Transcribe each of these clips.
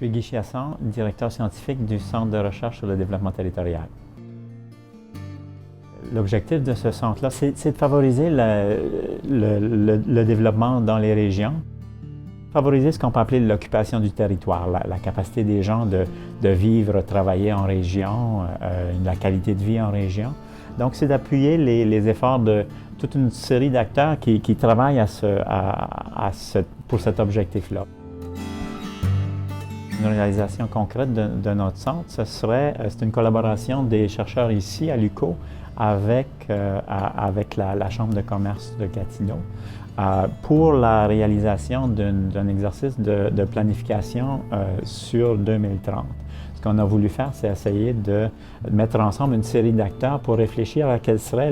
suis Guy Chiasson, directeur scientifique du Centre de recherche sur le développement territorial. L'objectif de ce centre-là, c'est de favoriser le développement dans les régions, favoriser ce qu'on peut appeler l'occupation du territoire, la capacité des gens de vivre, travailler en région, la qualité de vie en région. Donc, c'est d'appuyer les efforts de toute une série d'acteurs qui travaillent pour cet objectif-là. Une réalisation concrète de notre centre, c'est une collaboration des chercheurs ici à l'UQO avec la Chambre de commerce de Gatineau pour la réalisation d'un exercice de planification sur 2030. Ce qu'on a voulu faire, c'est essayer de mettre ensemble une série d'acteurs pour réfléchir à quelles seraient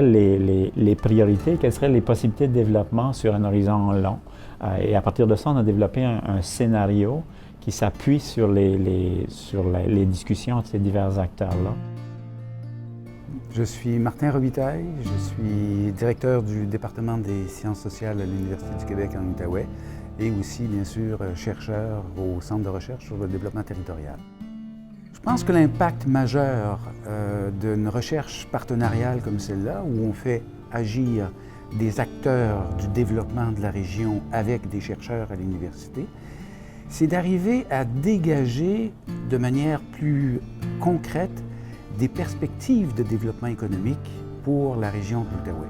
les priorités, quelles seraient les possibilités de développement sur un horizon long. Et à partir de ça, on a développé un scénario qui s'appuie sur les discussions entre ces divers acteurs-là. Je suis Martin Robitaille, je suis directeur du département des sciences sociales à l'Université du Québec en Outaouais et aussi, bien sûr, chercheur au Centre de recherche sur le développement territorial. Je pense que l'impact majeur d'une recherche partenariale comme celle-là, où on fait agir des acteurs du développement de la région avec des chercheurs à l'université, c'est d'arriver à dégager de manière plus concrète des perspectives de développement économique pour la région de l'Outaouais.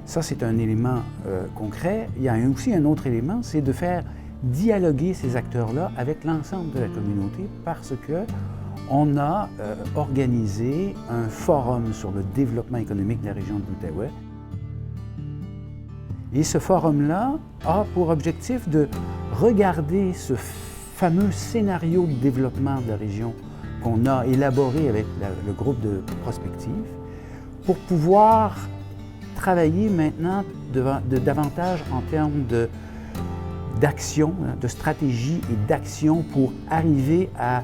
Ça, c'est un élément concret. Il y a aussi un autre élément, c'est de faire dialoguer ces acteurs-là avec l'ensemble de la communauté parce qu'on a organisé un forum sur le développement économique de la région de l'Outaouais. Et ce forum-là a pour objectif de regarder ce fameux scénario de développement de la région qu'on a élaboré avec le groupe de prospective pour pouvoir travailler maintenant davantage en termes d'action, de stratégie et d'action pour arriver à,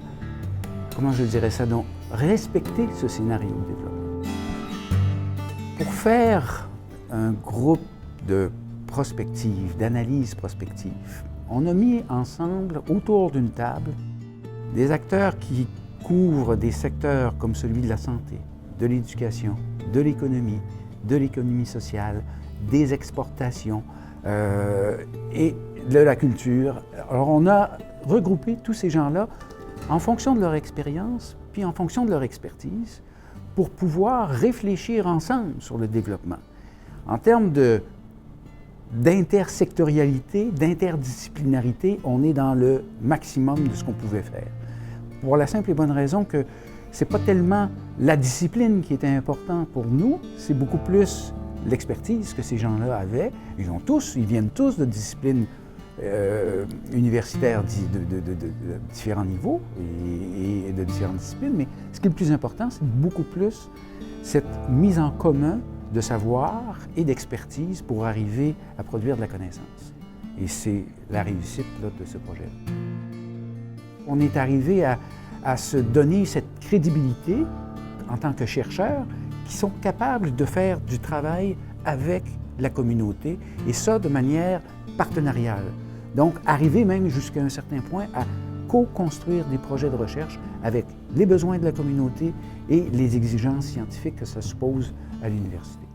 comment je dirais ça, donc respecter ce scénario de développement. Pour faire un groupe de prospective, d'analyse prospective, on a mis ensemble autour d'une table des acteurs qui couvrent des secteurs comme celui de la santé, de l'éducation, de l'économie sociale, des exportations et de la culture. Alors on a regroupé tous ces gens-là en fonction de leur expérience, puis en fonction de leur expertise, pour pouvoir réfléchir ensemble sur le développement. En termes d'intersectorialité, d'interdisciplinarité, on est dans le maximum de ce qu'on pouvait faire. Pour la simple et bonne raison que ce n'est pas tellement la discipline qui était importante pour nous, c'est beaucoup plus l'expertise que ces gens-là avaient. Ils viennent tous de disciplines universitaires de différents niveaux et de différentes disciplines, mais ce qui est le plus important, c'est beaucoup plus cette mise en commun de savoir et d'expertise pour arriver à produire de la connaissance. Et c'est la réussite là, de ce projet. On est arrivé à se donner cette crédibilité en tant que chercheurs qui sont capables de faire du travail avec la communauté et ça de manière partenariale. Donc, arriver même jusqu'à un certain point à co-construire des projets de recherche avec les besoins de la communauté et les exigences scientifiques que ça suppose à l'université.